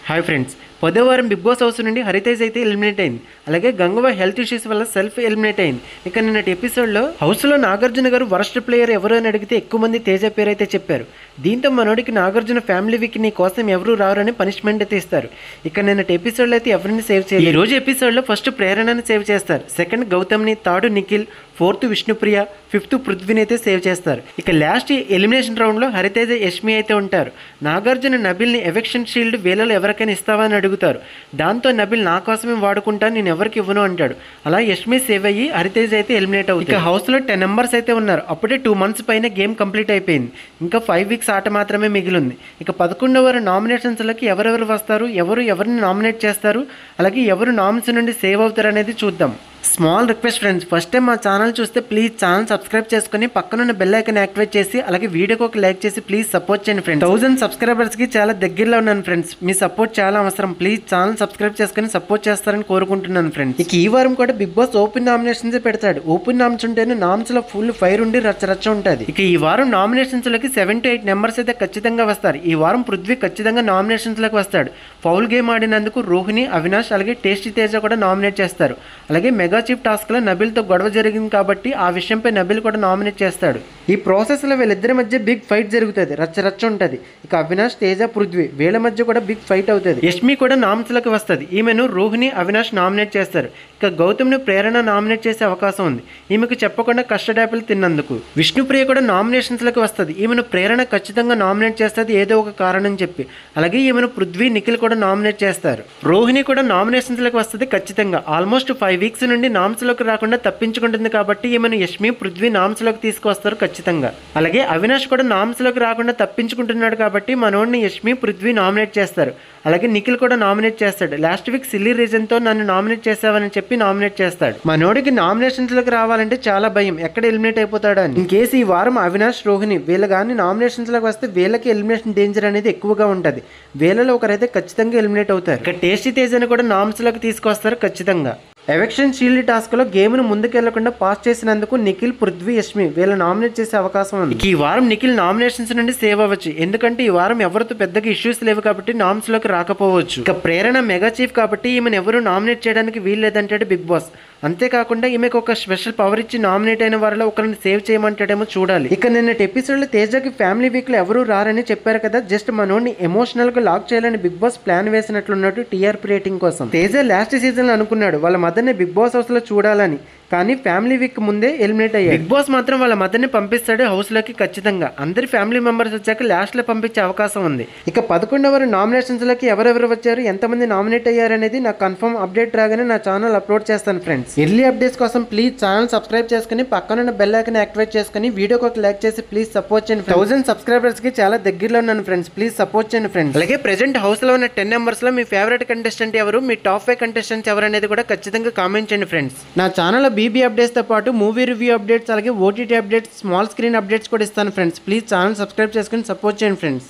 Hi friends, పదో వారం big boss house నుండి హరితేజ్ అయితే ఎలిమినేట్ అయింది. అలాగే గంగవ్వ హెల్త్ ఇష్యూస్ వల్ల సెల్ఫ్ ఎలిమినేట్ అయింది. ఇక నిన్నటి ఎపిసోడ్లో హౌస్లో నాగార్జున గారు వరస్ట్ ప్లేయర్ ఎవరు అని అడిగితే ఎక్కువ మంది తేజ పేరు అయితే చెప్పారు. దీంతో మనోడికి నాగార్జున ఫ్యామిలీ వీక్ నీ కోసం ఎవరు రారని పనిష్మెంట్ అయితే ఇస్తారు. ఇక నిన్నటి ఎపిసోడ్లో అయితే ఎవరిని సేవ్ చేయాలి. ఈ రోజు ఎపిసోడ్లో ఫస్ట్ ప్రేరణని సేవ్ చేస్తారు, సెకండ్ గౌతమ్ని, third Nikhil, fourth Vishnupriya, fifth పృథ్వీని అయితే సేవ్ చేస్తారు. ఇక లాస్ట్ ఎలిమినేషన్ రౌండ్లో హరితేజ, యష్మి అయితే ఉంటారు. నాగార్జున నబిల్ని ఎవిక్షన్ షీల్డ్ వేలలో ఎవరికైనా ఇస్తావా అని అడుగుతారు. దాంతో నబిల్ నా కోసమే వాడుకుంటాను, నేను ఎవరికి ఇవ్వను అంటాడు. అలా యష్మి సేవ్ అయ్యి హరితేజ అయితే ఎలిమినేట్ అవుతుంది. ఇక హౌస్లో 10 మెంబర్స్ అయితే ఉన్నారు. అప్పుడే 2 months పైన గేమ్ కంప్లీట్ అయిపోయింది. ఇంకా 5 weeks ఆట మాత్రమే మిగిలింది. ఇక 11వ నామినేషన్స్లకి ఎవరెవరు వస్తారు, ఎవరిని నామినేట్ చేస్తారు, అలాగే ఎవరు నామినేషన్ నుండి సేవ్ అవుతారు అనేది చూద్దాం. Small request friends, first time మా ఛానల్ చూస్తే ప్లీజ్ ఛానల్ సబ్స్క్రైబ్ చేసుకుని పక్కనున్న బెల్ ఐకాన్ యాక్టివేట్ చేసి అలాగే వీడియోకి ఒక లైక్ చేసి ప్లీజ్ సపోర్ట్ చేయండి ఫ్రెండ్స్. 1000 సబ్స్క్రైబర్స్కి చాలా దగ్గరలో ఉన్నాను ఫ్రెండ్స్. మీ సపోర్ట్ చాలా అవసరం. ప్లీజ్ ఛానల్ సబ్స్క్రైబ్ చేసుకుని సపోర్ట్ చేస్తారని కోరుకుంటున్నాను ఫ్రెండ్స్. ఇక ఈ వారం కూడా బిగ్ బాస్ ఓపెన్ నామినేషన్స్ పెడతాడు. ఓపెన్ నామ్స్ ఉంటేనే నామ్స్లో ఫుల్ ఫైర్ ఉండి రచ్చ ఉంటుంది. ఇక ఈ వారం నామినేషన్స్లోకి 7 to 8 members అయితే ఖచ్చితంగా వస్తారు. ఈ వారం పృథ్వీ ఖచ్చితంగా నామినేషన్స్లోకి వస్తాడు. ఫౌల్ గేమ్ ఆడినందుకు రోహిణి, అవినాష్ అలాగే టేస్టీ తేజ కూడా నామినేట్ చేస్తారు. అలాగే మెగా చీఫ్ టాస్క్లో నబిల్తో గొడవ జరిగింది కాబట్టి ఆ విషయంపై నబిల్ కూడా నామినేట్ చేస్తాడు. ఈ ప్రాసెస్లో వీళ్ళిద్దరి మధ్య బిగ్ ఫైట్ జరుగుతుంది, రచ్చ ఉంటుంది. ఇక అవినాష్, తేజ, పృథ్వీ వీళ్ళ మధ్య కూడా బిగ్ ఫైట్ అవుతుంది. యష్మి కూడా నామినేషన్స్లోకి వస్తుంది. ఈమెను రోహిణి, అవినాష్ నామినేట్ చేస్తారు. ఇక గౌతమ్ని ప్రేరణ నామినేట్ చేసే అవకాశం ఉంది, ఈమెకు చెప్పకుండా కస్టర్డ్ యాపిల్ తిన్నందుకు. విష్ణుప్రియ కూడా నామినేషన్స్లోకి వస్తుంది. ఈమెను ప్రేరణ ఖచ్చితంగా నామినేట్ చేస్తుంది ఏదో ఒక కారణం చెప్పి. అలాగే ఈమెను పృథ్వీ, నిఖిల్ కూడా నామినేట్ చేస్తారు. రోహిణి కూడా నామినేషన్స్లోకి వస్తుంది ఖచ్చితంగా. ఆల్మోస్ట్ 5 weeks నుండి నామ్స్లోకి రాకుండా తప్పించుకుంటుంది కాబట్టి ఈమెను యష్మి, పృథ్వీ నామ్స్లోకి తీసుకొస్తారు ఖచ్చితంగా. అలాగే అవినాష్ కూడా నామ్స్లోకి రాకుండా తప్పించుకుంటున్నాడు కాబట్టి మనోడిని యష్మి, పృథ్వీ నామినేట్ చేస్తారు. అలాగే నిఖిల్ కూడా నామినేట్ చేస్తాడు. లాస్ట్ వీక్ సిల్లీ రీజన్తో నన్ను నామినేట్ చేసావని చెప్పి నామినేట్ చేస్తాడు. మనోడికి నామినేషన్స్లోకి రావాలంటే చాలా భయం, ఎక్కడ ఎలిమినేట్ అయిపోతాడు అని. ఇన్ కేసు ఈ వారం అవినాష్, రోహిణి వీళ్ళు కానీ నామినేషన్స్లోకి వస్తే వీళ్ళకి ఎలిమినేషన్ డేంజర్ అనేది ఎక్కువగా ఉంటుంది. వీళ్ళలో ఒకరైతే ఖచ్చితంగా ఎలిమినేట్ అవుతారు. ఇక టేస్టీ తేజని కూడా నామ్స్లోకి తీసుకొస్తారు ఖచ్చితంగా. ఎవిక్షన్ షీల్డ్ టాస్క్లో గేమ్ను ముందుకెళ్లకుండా పాస్ చేసినందుకు నిఖిల్, పృథ్వీ, యష్మి వీళ్ళు నామినేట్ చేసే అవకాశం ఉంది. ఈ వారం నిఖిల్ నామినేషన్స్ నుండి సేవ్ అవ్వచ్చు, ఎందుకంటే ఈ వారం ఎవరితో పెద్దగా ఇష్యూస్ లేవు కాబట్టి నామ్స్లోకి రాకపోవచ్చు. ఇక ప్రేరణ మెగా చీఫ్ కాబట్టి ఈమెను ఎవరు నామినేట్ చేయడానికి వీల్లేదంటాడు బిగ్ బాస్. అంతేకాకుండా ఈమెకు ఒక స్పెషల్ పవర్ ఇచ్చి నామినేట్ అయిన వారిలో ఒకరిని సేవ్ చేయమంటాడేమో చూడాలి. ఇక నిన్నటి ఎపిసోడ్లో తేజకి ఫ్యామిలీ వీక్లో ఎవరు రారని చెప్పారు కదా, జస్ట్ మనోడిని ఎమోషనల్గా లాక్ చేయాలని బిగ్ బాస్ ప్లాన్ వేసినట్లున్నట్టు టీఆర్పీ రేటింగ్ కోసం. తేజ లాస్ట్ సీజన్లో అనుకున్నాడు వాళ్ళ మదర్ని బిగ్ బాస్ హౌస్లో చూడాలని, కానీ ఫ్యామిలీ వీక్ ముందే ఎలిమినేట్ అయ్యాడు. బిగ్ బాస్ మాత్రం వాళ్ళ మదర్ని పంపిస్తాడు హౌస్లోకి ఖచ్చితంగా. అందరి ఫ్యామిలీ మెంబర్స్ వచ్చాక లాస్ట్లో పంపించే అవకాశం ఉంది. ఇక 11వ నామినేషన్స్లోకి ఎవరెవరు వచ్చారు, ఎంతమంది నామినేట్ అయ్యారు అనేది నాకు కన్ఫర్మ్ అప్డేట్ రాగానే నా ఛానల్ అప్లోడ్ చేస్తాను ఫ్రెండ్స్. ఎర్లీ అప్డేట్స్ కోసం ప్లీజ్ ఛానల్ సబ్స్క్రైబ్ చేసుకుని పక్కనున్న బెల్ ఐకాన్ యాక్టివేట్ చేసుకుని వీడియోకి ఒక లైక్ చేసి ప్లీజ్ సపోర్ట్ చేయండి. 1000 సబ్స్క్రైబర్స్కి చాలా దగ్గరలో ఉన్నాను ఫ్రెండ్స్, ప్లీజ్ సపోర్ట్ చేయండి ఫ్రెండ్స్. అలాగే ప్రెజెంట్ హౌస్లో ఉన్న 10 members మీ ఫేవరెట్ కంటెస్టెంట్ ఎవరు, మీ టాప్ 5 కంటెస్టెంట్స్ ఎవరు అనేది కూడా ఖచ్చితంగా కామెంట్ చేయండి ఫ్రెండ్స్. నా ఛానల్లో బీబీ అప్డేట్స్తో పాటు మూవీ రివ్యూ అప్డేట్స్, అలాగే OTT updates, small screen updates కూడా ఇస్తాను ఫ్రెండ్స్. ప్లీజ్ ఛానల్ సబ్స్క్రైబ్ చేసుకుని సపోర్ట్ చేయండి ఫ్రెండ్స్.